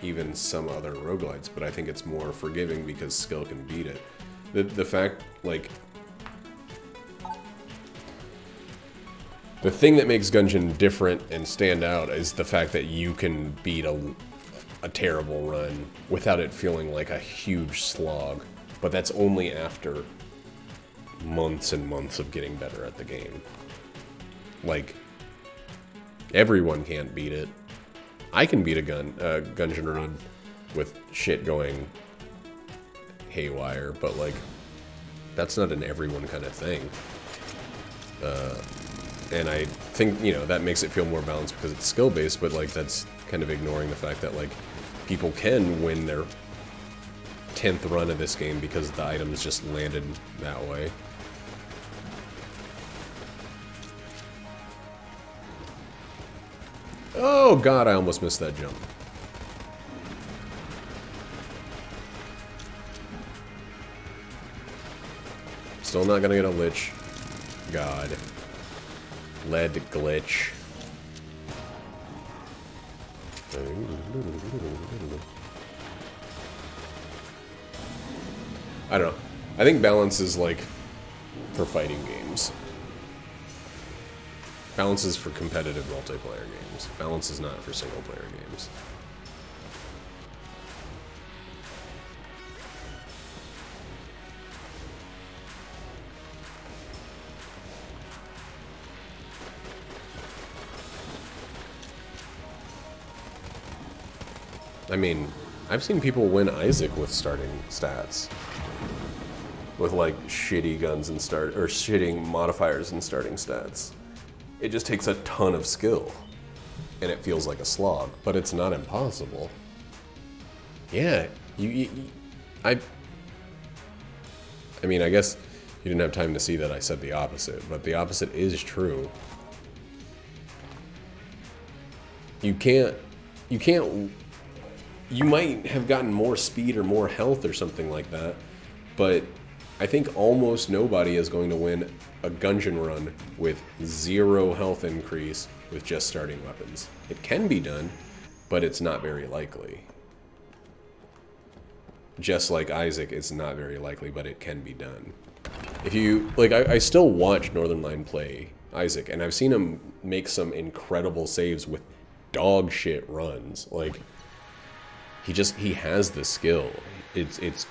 even some other roguelites, but I think it's more forgiving because skill can beat it. The fact, like, the thing that makes Gungeon different and stand out is the fact that you can beat a terrible run without it feeling like a huge slog, but that's only after months and months of getting better at the game. Like, everyone can't beat it. I can beat a Gungeon run with shit going haywire, but like, that's not an everyone kind of thing. And I think, you know, that makes it feel more balanced because it's skill-based, but like, that's kind of ignoring the fact that like, people can win their 10th run of this game because the items just landed that way. Oh god, I almost missed that jump. Still not gonna get a lich. God. Lead glitch. I don't know. I think balance is like for fighting games. Balance is for competitive multiplayer games. Balance is not for single player games. I mean, I've seen people win Isaac with starting stats. With like shitty guns and shitting modifiers and starting stats. It just takes a ton of skill. And it feels like a slog, but it's not impossible. Yeah, I mean, I guess you didn't have time to see that I said the opposite, but the opposite is true. You might have gotten more speed or more health or something like that, but I think almost nobody is going to win a Gungeon run with 0 health increase with just starting weapons. It can be done, but it's not very likely. Just like Isaac, it's not very likely, but it can be done. If you, like, I still watch Northernlion play Isaac, and I've seen him make some incredible saves with dog shit runs. Like, he has the skill. It's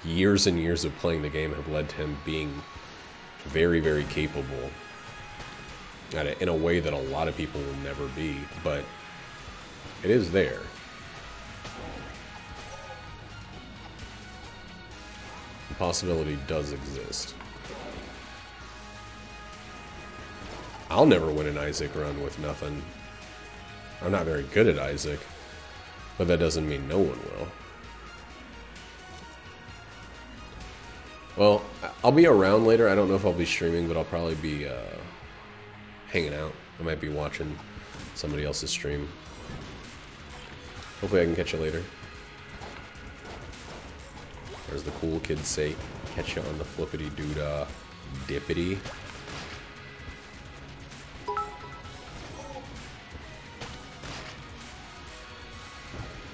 years and years of playing the game have led to him being very, very capable at it in a way that a lot of people will never be, but it is there. The possibility does exist. I'll never win an Isaac run with nothing. I'm not very good at Isaac, but that doesn't mean no one will. Well, I'll be around later. I don't know if I'll be streaming, but I'll probably be hanging out. I might be watching somebody else's stream. Hopefully I can catch you later. As the cool kids say, catch you on the flippity doodah dippity.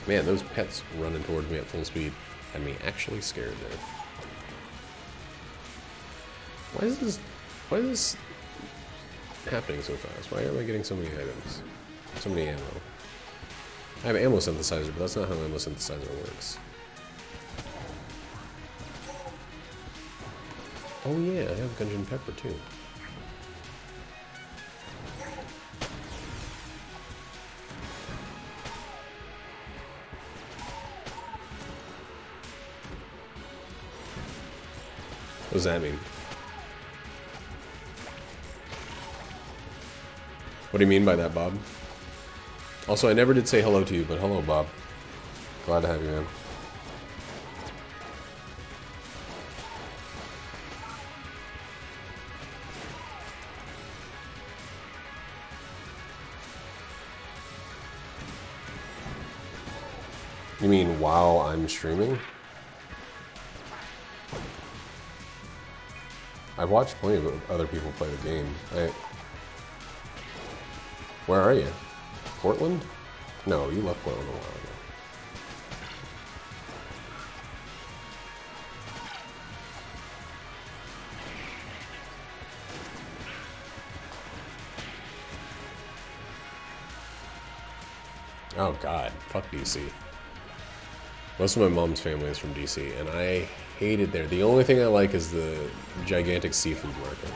Man, those pets running towards me at full speed had me actually scared there. Why is this happening so fast? Why am I getting so many items? So many ammo. I have ammo synthesizer, but that's not how ammo synthesizer works. Oh yeah, I have Gungeon Pepper too. What does that mean? What do you mean by that, Bob? Also, I never did say hello to you, but hello, Bob. Glad to have you, man. You mean while I'm streaming? I've watched plenty of other people play the game. Where are you? Portland? No, you left Portland a while ago. Oh god, fuck DC. Most of my mom's family is from DC, and I hate it there. The only thing I like is the gigantic seafood market.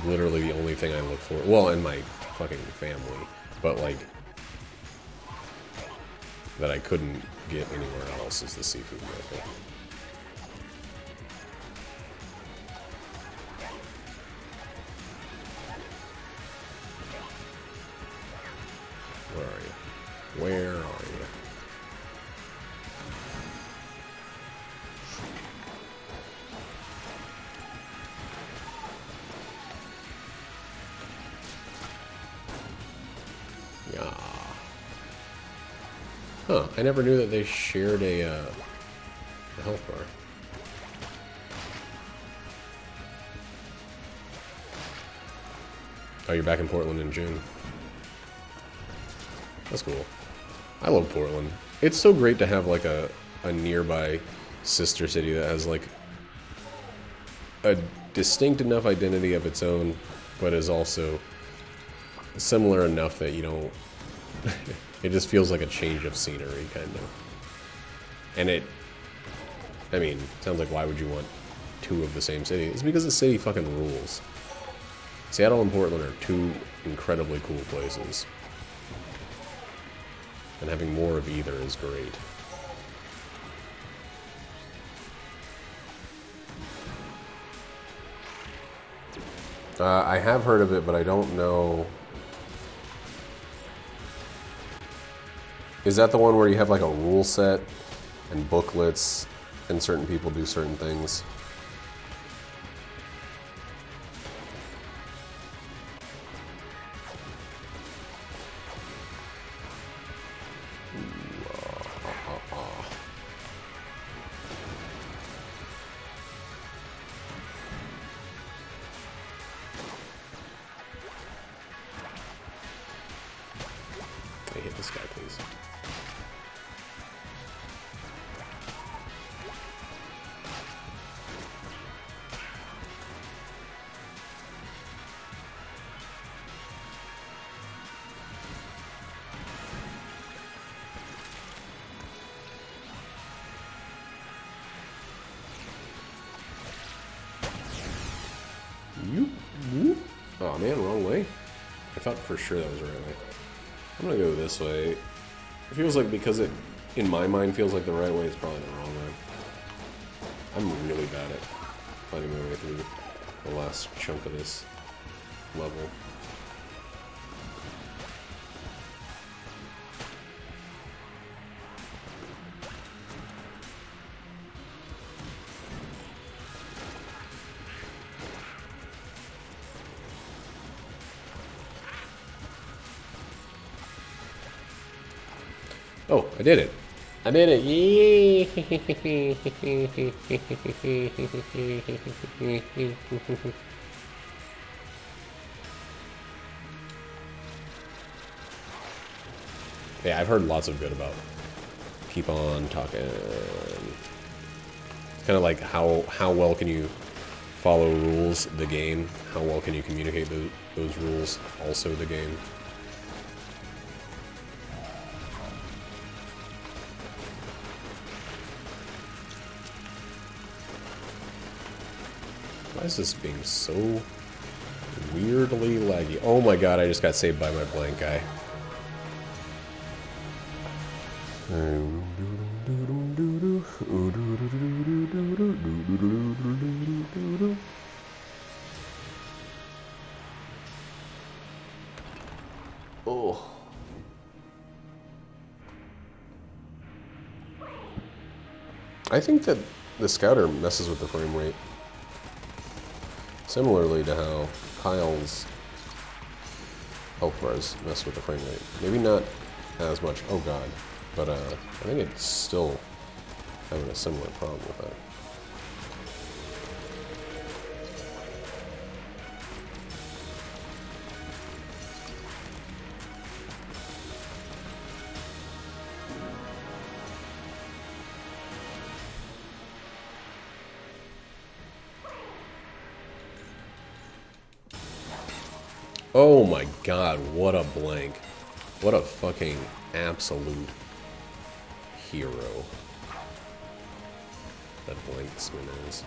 Literally the only thing I look for. Well, in my fucking family, but like that I couldn't get anywhere else is the seafood market. Where are you? Where are you? Huh, I never knew that they shared a health bar. Oh, you're back in Portland in June. That's cool. I love Portland. It's so great to have like a nearby sister city that has like a distinct enough identity of its own, but is also similar enough that you don't... It just feels like a change of scenery, kind of. And it... I mean, sounds like why would you want two of the same city? It's because the city fucking rules. Seattle and Portland are two incredibly cool places. And having more of either is great. I have heard of it, but I don't know... Is that the one where you have like a rule set and booklets and certain people do certain things? this guy, please. Oh man, wrong way. I thought for sure that was the right way. I'm gonna go this way. It feels like, because it, in my mind, feels like the right way, it's probably the wrong way. I'm really bad at finding my way through the last chunk of this level. Oh, I did it. I did it. Yay! Yeah, I've heard lots of good about keep on talking. It's kind of like how well can you follow rules the game? How well can you communicate those rules also the game? Why is this being so weirdly laggy? Oh my god, I just got saved by my blank guy. Oh. I think that the Scouter messes with the frame rate. Similarly to how Kyle's health bars mess with the frame rate. Maybe not as much, oh god, but I think it's still having a similar problem with that. Oh my god, what a blank. What a fucking absolute hero that blanksman is.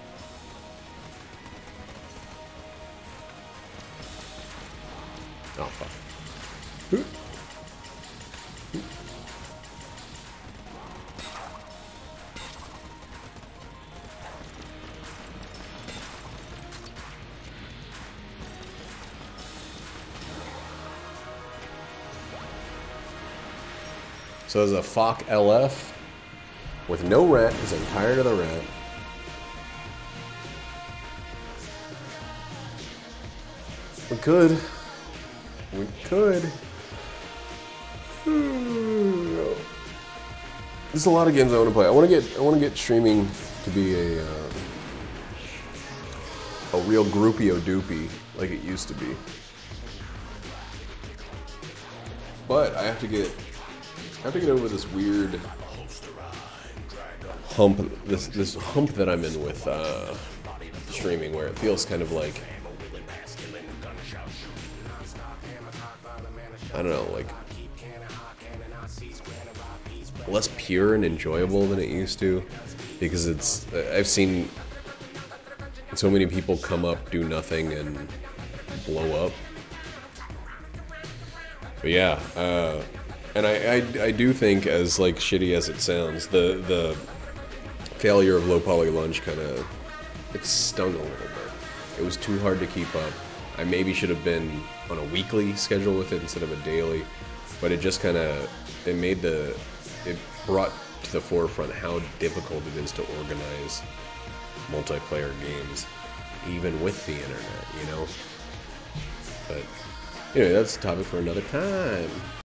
Oh fuck. So there's a Fock LF with no rat, because I'm tired of the rat. We could. We could. There's a lot of games I want to play. I want to get streaming to be a real groupio doopy like it used to be. But I have to get over this weird hump, this hump that I'm in with streaming, where it feels kind of like, I don't know, like less pure and enjoyable than it used to, because I've seen so many people come up, do nothing, and blow up. But yeah, and I do think, as like shitty as it sounds, the failure of low poly lunge kind of, it stung a little bit. It was too hard to keep up. I maybe should have been on a weekly schedule with it instead of a daily, but it just kind of, it brought to the forefront how difficult it is to organize multiplayer games, even with the internet, you know? But anyway, that's a topic for another time.